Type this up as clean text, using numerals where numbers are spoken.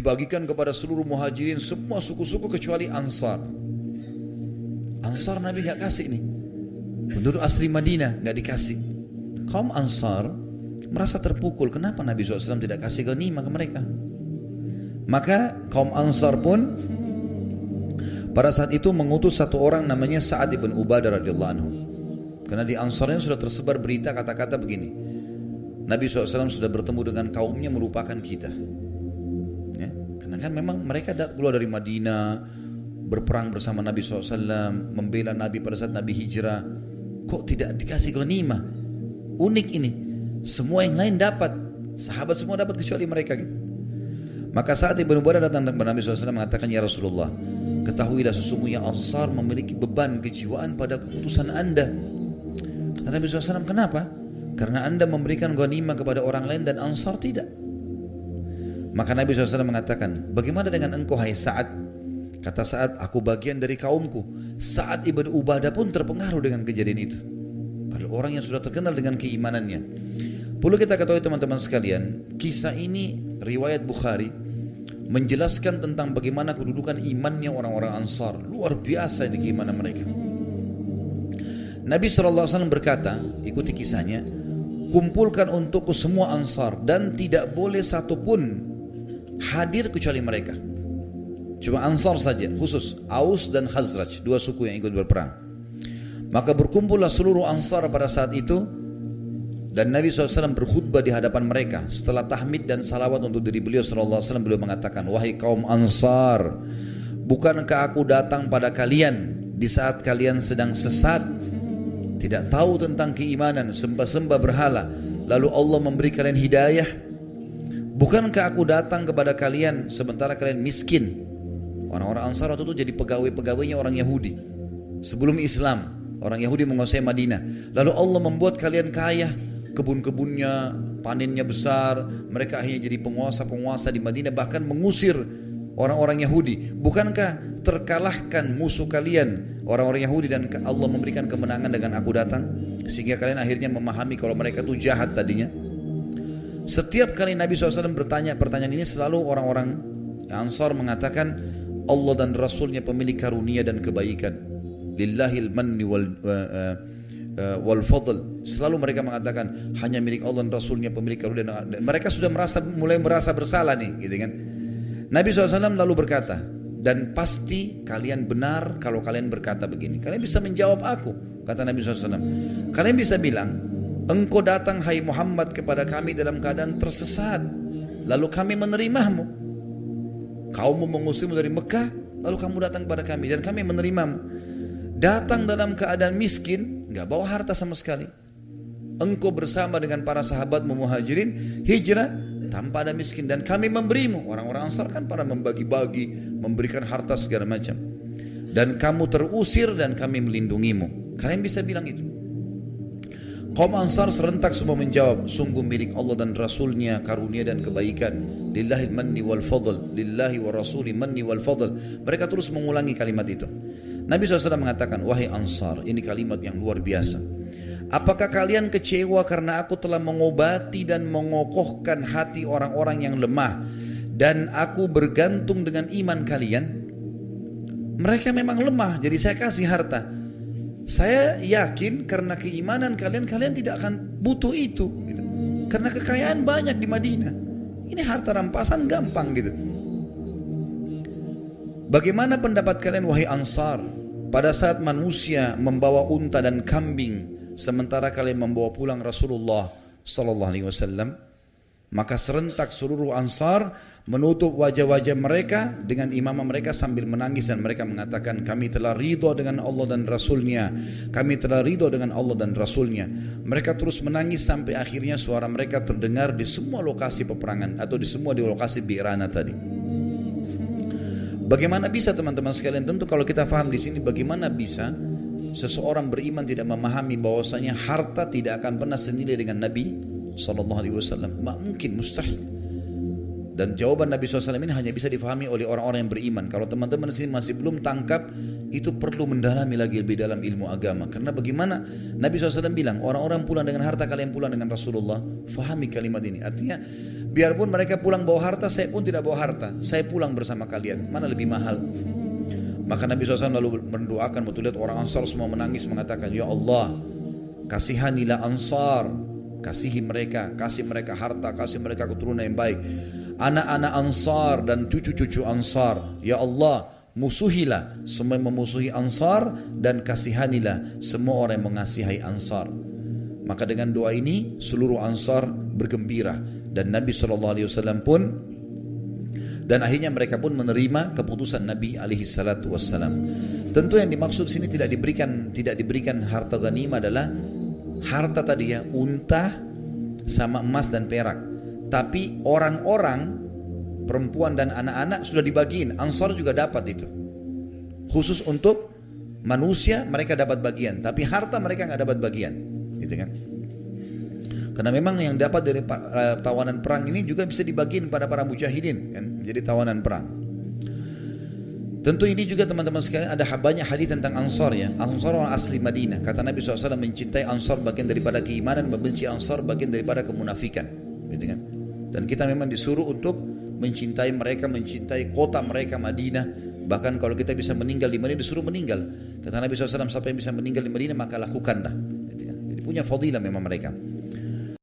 dibagikan kepada seluruh muhajirin, semua suku-suku kecuali Ansar. Ansar Nabi gak kasih nih. Penduduk asli Madinah gak dikasih. Kaum Ansar merasa terpukul, kenapa Nabi SAW tidak kasih ghanimah ke mereka? Maka kaum Ansar pun pada saat itu mengutus satu orang namanya Sa'ad ibn Ubadah radhiyallahu anhu. Karena di Ansarnya sudah tersebar berita kata-kata begini, Nabi SAW sudah bertemu dengan kaumnya merupakan kita. Ya, karena kan memang mereka keluar dari Madinah, berperang bersama Nabi SAW, membela Nabi pada saat Nabi hijrah. Kok tidak dikasih ghanimah? Unik ini. Semua yang lain dapat, sahabat semua dapat kecuali mereka gitu. Maka saat Ibnu Ubadah datang kepada Nabi SAW mengatakan, ya Rasulullah, ketahuilah sesungguhnya Ansar memiliki beban kejiwaan pada keputusan anda. Kata Nabi SAW, kenapa? Karena anda memberikan ghanimah kepada orang lain dan Ansar tidak. Maka Nabi SAW mengatakan, bagaimana dengan engkau hai Sa'ad? Kata Sa'ad, aku bagian dari kaumku. Sa'ad ibn Ubadah pun terpengaruh dengan kejadian itu. Padahal orang yang sudah terkenal dengan keimanannya. Perlu kita ketahui teman-teman sekalian, kisah ini riwayat Bukhari menjelaskan tentang bagaimana kedudukan imannya orang-orang Ansar. Luar biasa ini keimanan mereka. Nabi SAW berkata, ikuti kisahnya, kumpulkan untukku semua Ansar dan tidak boleh satupun hadir kecuali mereka. Cuma Ansar saja, khusus Aus dan Khazraj, dua suku yang ikut berperang. Maka berkumpullah seluruh Ansar pada saat itu, dan Nabi SAW berkhutbah di hadapan mereka. Setelah tahmid dan salawat untuk diri beliau SAW, beliau mengatakan, wahai kaum Ansar, bukankah aku datang pada kalian di saat kalian sedang sesat, tidak tahu tentang keimanan, sembah-sembah berhala, lalu Allah memberi kalian hidayah? Bukankah aku datang kepada kalian sementara kalian miskin? Orang-orang Ansar waktu itu jadi pegawai-pegawainya orang Yahudi sebelum Islam. Orang Yahudi menguasai Madinah. Lalu Allah membuat kalian kaya, kebun-kebunnya, panennya besar. Mereka akhirnya jadi penguasa-penguasa di Madinah, bahkan mengusir orang-orang Yahudi. Bukankah terkalahkan musuh kalian orang-orang Yahudi dan Allah memberikan kemenangan dengan aku datang? Sehingga kalian akhirnya memahami kalau mereka itu jahat tadinya. Setiap kali Nabi SAW bertanya pertanyaan ini, selalu orang-orang Ansar mengatakan, Allah dan Rasulnya pemilik karunia dan kebaikan. Lillahil manni wal fadl. Selalu mereka mengatakan hanya milik Allah dan Rasulnya pemilik karunia. Dan mereka sudah mulai merasa bersalah nih, gitu kan. Nabi SAW lalu berkata, dan pasti kalian benar kalau kalian berkata begini. Kalian bisa menjawab aku, kata Nabi SAW. Kalian bisa bilang, engkau datang hai Muhammad kepada kami dalam keadaan tersesat, lalu kami menerimamu. Kaummu mengusirmu dari Mekah, lalu kamu datang kepada kami dan kami menerimamu. Datang dalam keadaan miskin, gak bawa harta sama sekali. Engkau bersama dengan para sahabat muhajirin hijrah tanpa ada miskin, dan kami memberimu. Orang-orang Ansar kan pada membagi-bagi, memberikan harta segala macam. Dan kamu terusir dan kami melindungimu. Kalian bisa bilang itu. Kaum Ansar serentak semua menjawab, sungguh milik Allah dan Rasulnya karunia dan kebaikan. Lillahi manni wal fadl, lillahi wa rasuli manni wal fadl. Mereka terus mengulangi kalimat itu. Nabi SAW mengatakan, wahai Ansar, ini kalimat yang luar biasa. Apakah kalian kecewa karena aku telah mengobati dan mengokohkan hati orang-orang yang lemah, dan aku bergantung dengan iman kalian? Mereka memang lemah, jadi saya kasih harta. Saya yakin karena keimanan kalian, kalian tidak akan butuh itu gitu. Karena kekayaan banyak di Madinah. Ini harta rampasan gampang gitu. Bagaimana pendapat kalian wahai Ansar, pada saat manusia membawa unta dan kambing sementara kalian membawa pulang Rasulullah sallallahu alaihi wasallam? Maka serentak seluruh Ansar menutup wajah-wajah mereka dengan imamah mereka sambil menangis, dan mereka mengatakan, kami telah ridho dengan Allah dan Rasulnya, kami telah ridho dengan Allah dan Rasulnya. Mereka terus menangis sampai akhirnya suara mereka terdengar di semua lokasi peperangan atau di semua di lokasi Bi'rana tadi. Bagaimana bisa teman-teman sekalian? Tentu kalau kita paham di sini, bagaimana bisa seseorang beriman tidak memahami bahwasanya harta tidak akan pernah senilai dengan Nabi Sallallahu Alaihi Wasallam? Mungkin, mustahil. Dan jawaban Nabi SAW ini hanya bisa difahami oleh orang-orang yang beriman. Kalau teman-teman di sini masih belum tangkap, itu perlu mendalami lagi lebih dalam ilmu agama. Karena bagaimana Nabi SAW bilang, orang-orang pulang dengan harta, kalian pulang dengan Rasulullah. Fahami kalimat ini. Artinya Biarpun mereka pulang bawa harta, saya pun tidak bawa harta. Saya pulang bersama kalian. Mana lebih mahal? Maka Nabi SAW lalu mendoakan, betul lihat orang Ansar semua menangis mengatakan, ya Allah, kasihanilah Ansar, kasihi mereka, kasih mereka harta, kasih mereka keturunan yang baik. Anak-anak Ansar dan cucu-cucu Ansar, ya Allah, musuhilah semua yang memusuhi Ansar dan kasihanilah semua orang yang mengasihi Ansar. Maka dengan doa ini seluruh Ansar bergembira dan Nabi SAW pun, dan akhirnya mereka pun menerima keputusan Nabi alaihi salatu wassalam. Tentu yang dimaksud sini tidak diberikan harta ghanimah adalah harta tadi ya, unta sama emas dan perak. Tapi orang-orang, perempuan dan anak-anak sudah dibagiin. Ansar juga dapat itu. Khusus untuk manusia mereka dapat bagian, tapi harta mereka nggak dapat bagian, gitu kan? Karena memang yang dapat dari tawanan perang ini juga bisa dibagiin pada para mujahidin, kan? Menjadi tawanan perang. Tentu ini juga teman-teman sekalian ada banyak hadis tentang Ansar ya. Ansar orang asli Madinah. Kata Nabi SAW, mencintai Ansar bagian daripada keimanan, membenci Ansar bagian daripada kemunafikan. Gitu kan? Dan kita memang disuruh untuk mencintai mereka, mencintai kota mereka Madinah. Bahkan kalau kita bisa meninggal di Madinah, disuruh meninggal. Kata Nabi SAW, siapa yang bisa meninggal di Madinah maka lakukanlah. Jadi punya fadilah memang mereka.